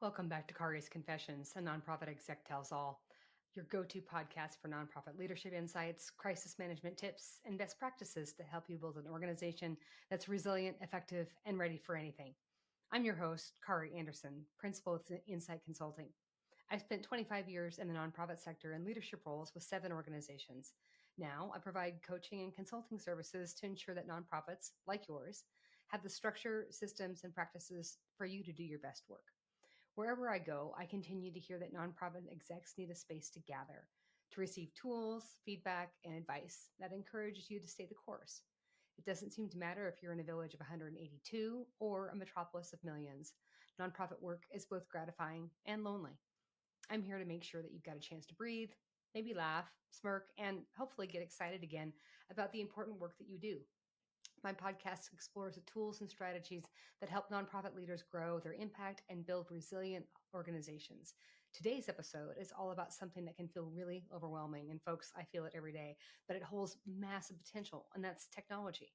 Welcome back to Kari's Confessions, a nonprofit exec tells all, your go-to podcast for nonprofit leadership insights, crisis management tips, and best practices to help you build an organization that's resilient, effective, and ready for anything. I'm your host, Kari Anderson, principal with Incite Consulting. I've spent 25 years in the nonprofit sector in leadership roles with 7 organizations. Now, I provide coaching and consulting services to ensure that nonprofits, like yours, have the structure, systems, and practices for you to do your best work. Wherever I go, I continue to hear that nonprofit execs need a space to gather, to receive tools, feedback, and advice that encourages you to stay the course. It doesn't seem to matter if you're in a village of 182 or a metropolis of millions. Nonprofit work is both gratifying and lonely. I'm here to make sure that you've got a chance to breathe, maybe laugh, smirk, and hopefully get excited again about the important work that you do. My podcast explores the tools and strategies that help nonprofit leaders grow their impact and build resilient organizations. Today's episode is all about something that can feel really overwhelming. And folks, I feel it every day, but it holds massive potential, and that's technology.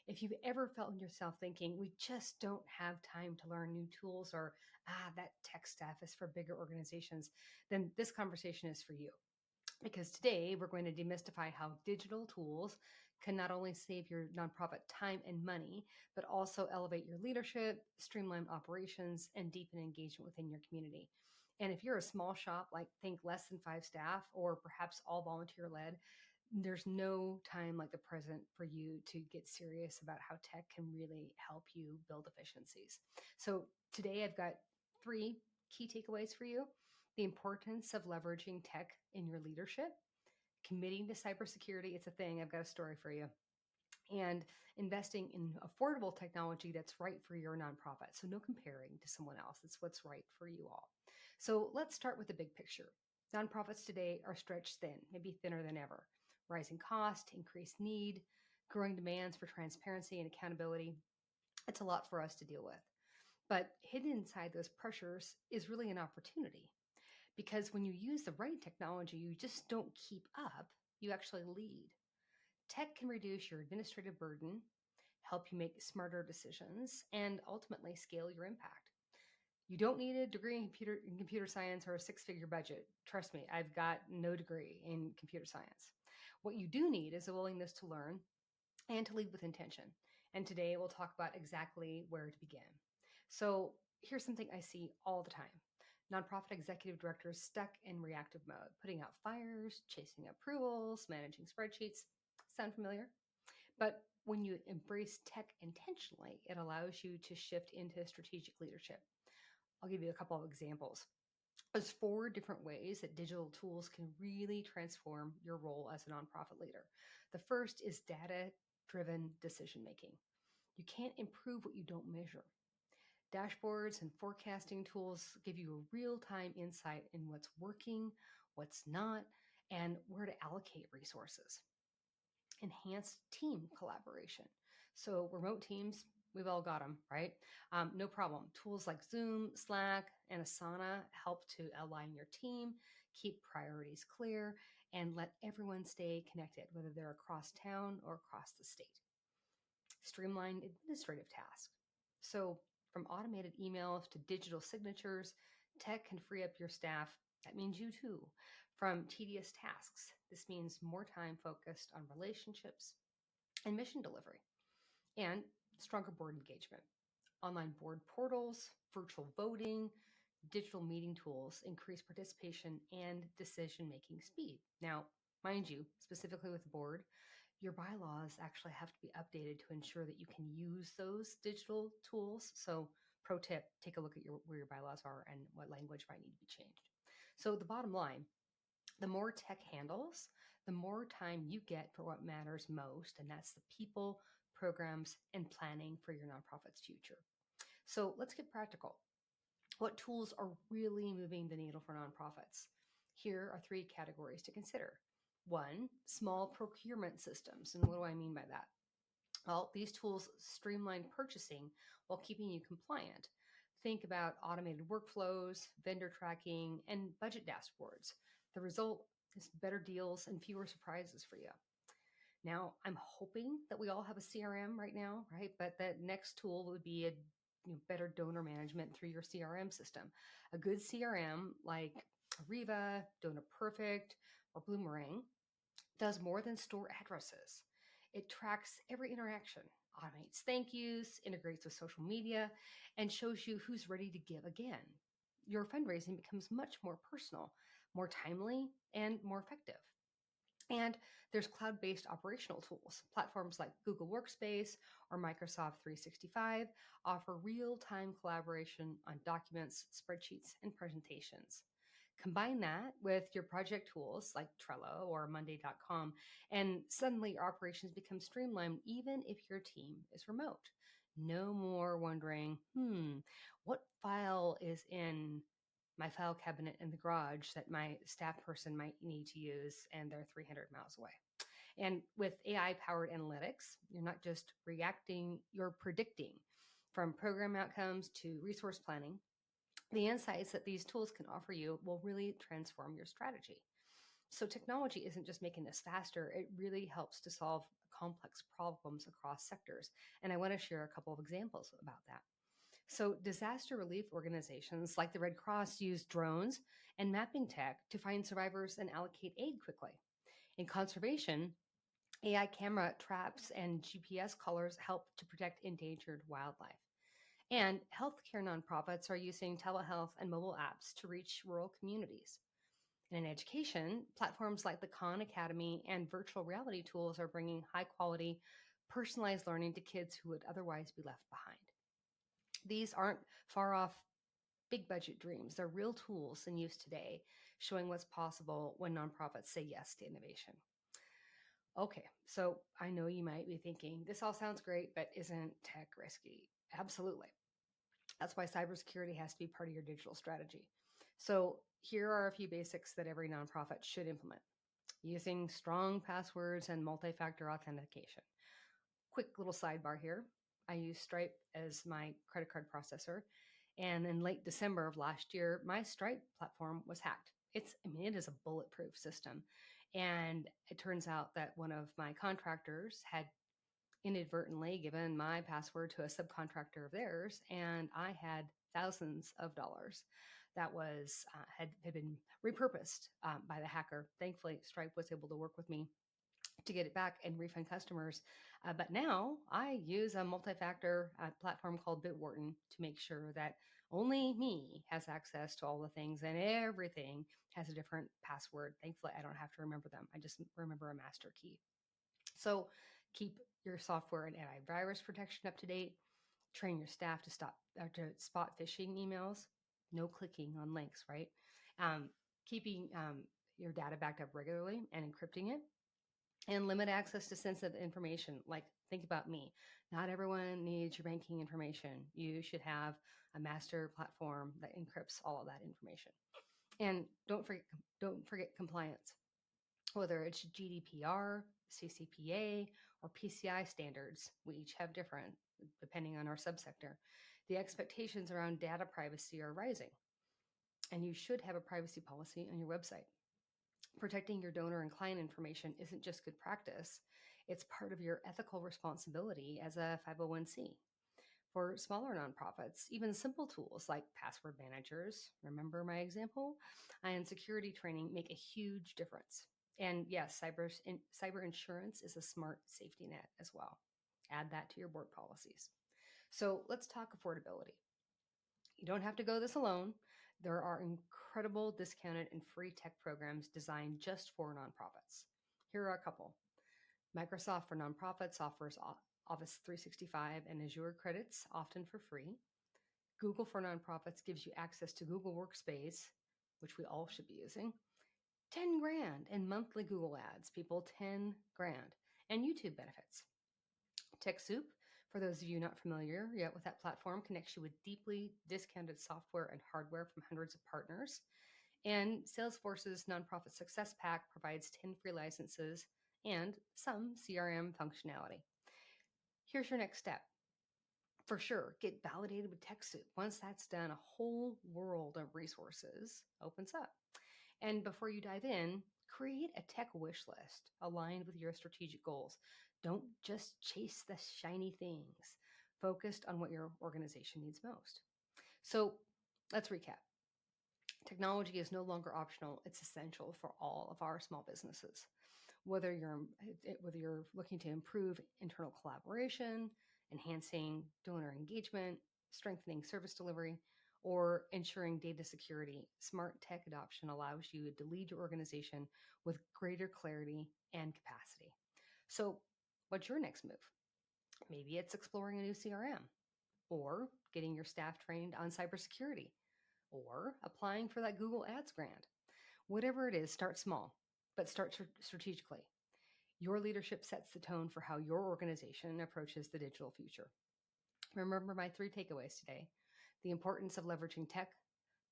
If you've ever felt yourself thinking, we just don't have time to learn new tools, or, that tech stuff is for bigger organizations, then this conversation is for you. Because today we're going to demystify how digital tools can not only save your nonprofit time and money, but also elevate your leadership, streamline operations, and deepen engagement within your community. And if you're a small shop, like think less than 5 staff, or perhaps all volunteer led, there's no time like the present for you to get serious about how tech can really help you build efficiencies. So today I've got 3 key takeaways for you: the importance of leveraging tech in your leadership, committing to cybersecurity, it's a thing, I've got a story for you, and investing in affordable technology that's right for your nonprofit. So no comparing to someone else, it's what's right for you all. So let's start with the big picture. Nonprofits today are stretched thin, maybe thinner than ever. Rising cost, increased need, growing demands for transparency and accountability. It's a lot for us to deal with. But hidden inside those pressures is really an opportunity, because when you use the right technology, you just don't keep up, you actually lead. Tech can reduce your administrative burden, help you make smarter decisions, and ultimately scale your impact. You don't need a degree in computer science or a 6-figure budget. Trust me, I've got no degree in computer science. What you do need is a willingness to learn and to lead with intention. And today we'll talk about exactly where to begin. So here's something I see all the time: nonprofit executive directors stuck in reactive mode, putting out fires, chasing approvals, managing spreadsheets. Sound familiar? But when you embrace tech intentionally, it allows you to shift into strategic leadership. I'll give you a couple of examples. There's 4 different ways that digital tools can really transform your role as a nonprofit leader. The first is data-driven decision making. You can't improve what you don't measure. Dashboards and forecasting tools give you a real-time insight in what's working, what's not, and where to allocate resources. Enhanced team collaboration. So remote teams, we've all got them, right? No problem. Tools like Zoom, Slack, and Asana help to align your team, keep priorities clear, and let everyone stay connected, whether they're across town or across the state. Streamlined administrative tasks. So from automated emails to digital signatures, tech can free up your staff. That means you too. From tedious tasks, this means more time focused on relationships and mission delivery. And stronger board engagement. Online board portals, virtual voting, digital meeting tools increase participation and decision-making speed. Now, mind you, specifically with the board, your bylaws actually have to be updated to ensure that you can use those digital tools. So pro tip, take a look at where your bylaws are and what language might need to be changed. So the bottom line, the more tech handles, the more time you get for what matters most, and that's the people, programs, and planning for your nonprofit's future. So let's get practical. What tools are really moving the needle for nonprofits? Here are 3 categories to consider. 1, small procurement systems. And what do I mean by that? Well, these tools streamline purchasing while keeping you compliant. Think about automated workflows, vendor tracking, and budget dashboards. The result is better deals and fewer surprises for you. Now, I'm hoping that we all have a CRM right now, right? But that next tool would be a better donor management through your CRM system. A good CRM like Ariva, Donor Perfect, or Bloomerang does more than store addresses. It tracks every interaction, automates thank yous, integrates with social media, and shows you who's ready to give again. Your fundraising becomes much more personal, more timely, and more effective. And there's cloud based operational tools. Platforms like Google Workspace or Microsoft 365 offer real time collaboration on documents, spreadsheets, and presentations. Combine that with your project tools like Trello or Monday.com, and suddenly your operations become streamlined even if your team is remote. No more wondering, what file is in my file cabinet in the garage that my staff person might need to use and they're 300 miles away. And with AI powered analytics, you're not just reacting, you're predicting from program outcomes to resource planning. The insights that these tools can offer you will really transform your strategy. So, technology isn't just making this faster, it really helps to solve complex problems across sectors. And I want to share a couple of examples about that. So, disaster relief organizations like the Red Cross use drones and mapping tech to find survivors and allocate aid quickly. In conservation, AI camera traps and GPS collars help to protect endangered wildlife. And healthcare nonprofits are using telehealth and mobile apps to reach rural communities. And in education, platforms like the Khan Academy and virtual reality tools are bringing high quality, personalized learning to kids who would otherwise be left behind. These aren't far off big budget dreams. They're real tools in use today, showing what's possible when nonprofits say yes to innovation. Okay, so I know you might be thinking, this all sounds great, but isn't tech risky? Absolutely. That's why cybersecurity has to be part of your digital strategy. So here are a few basics that every nonprofit should implement: using strong passwords and multi-factor authentication. Quick little sidebar here. I use Stripe as my credit card processor. And in late December of last year, my Stripe platform was hacked. It is a bulletproof system. And it turns out that one of my contractors had inadvertently given my password to a subcontractor of theirs, and I had thousands of dollars that was had been repurposed by the hacker. Thankfully, Stripe was able to work with me to get it back and refund customers. But now I use a multi-factor platform called Bitwarden to make sure that only me has access to all the things, and everything has a different password. Thankfully, I don't have to remember them. I just remember a master key. So keep your software and antivirus protection up to date. Train your staff to spot phishing emails. No clicking on links, right? Keeping your data backed up regularly and encrypting it, and limit access to sensitive information. Like, think about me. Not everyone needs your banking information. You should have a master platform that encrypts all of that information. And don't forget compliance. Whether it's GDPR, CCPA, or PCI standards, we each have different depending on our subsector. The expectations around data privacy are rising, and you should have a privacy policy on your website. Protecting your donor and client information isn't just good practice, it's part of your ethical responsibility as a 501c. For smaller nonprofits, even simple tools like password managers, remember my example, and security training make a huge difference. And yes, cyber insurance is a smart safety net as well. Add that to your board policies. So let's talk affordability. You don't have to go this alone. There are incredible discounted and free tech programs designed just for nonprofits. Here are a couple. Microsoft for Nonprofits offers Office 365 and Azure credits, often for free. Google for Nonprofits gives you access to Google Workspace, which we all should be using. 10 grand in monthly Google ads, people, 10 grand. And YouTube benefits. TechSoup, for those of you not familiar yet with that platform, connects you with deeply discounted software and hardware from hundreds of partners. And Salesforce's Nonprofit Success Pack provides 10 free licenses and some CRM functionality. Here's your next step. For sure, get validated with TechSoup. Once that's done, a whole world of resources opens up. And before you dive in, create a tech wish list aligned with your strategic goals. Don't just chase the shiny things. focused on what your organization needs most. So let's recap. Technology is no longer optional, it's essential for all of our small businesses. Whether you're looking to improve internal collaboration, enhancing donor engagement, strengthening service delivery, or ensuring data security, smart tech adoption allows you to lead your organization with greater clarity and capacity. So, what's your next move? Maybe it's exploring a new CRM, or getting your staff trained on cybersecurity, or applying for that Google Ads grant. Whatever it is, start small, but start strategically. Your leadership sets the tone for how your organization approaches the digital future. Remember my 3 takeaways today: the importance of leveraging tech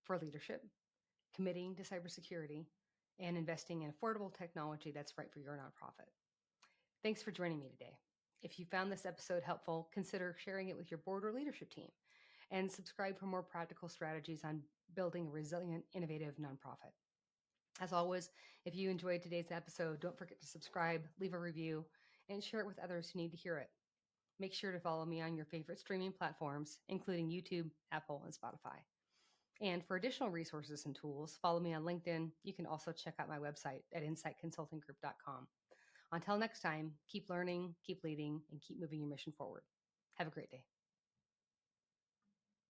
for leadership, committing to cybersecurity, and investing in affordable technology that's right for your nonprofit. Thanks for joining me today. If you found this episode helpful, consider sharing it with your board or leadership team, and subscribe for more practical strategies on building a resilient, innovative nonprofit. As always, if you enjoyed today's episode, don't forget to subscribe, leave a review, and share it with others who need to hear it. Make sure to follow me on your favorite streaming platforms, including YouTube, Apple, and Spotify. And for additional resources and tools, follow me on LinkedIn. You can also check out my website at inciteconsultinggroup.com. Until next time, keep learning, keep leading, and keep moving your mission forward. Have a great day.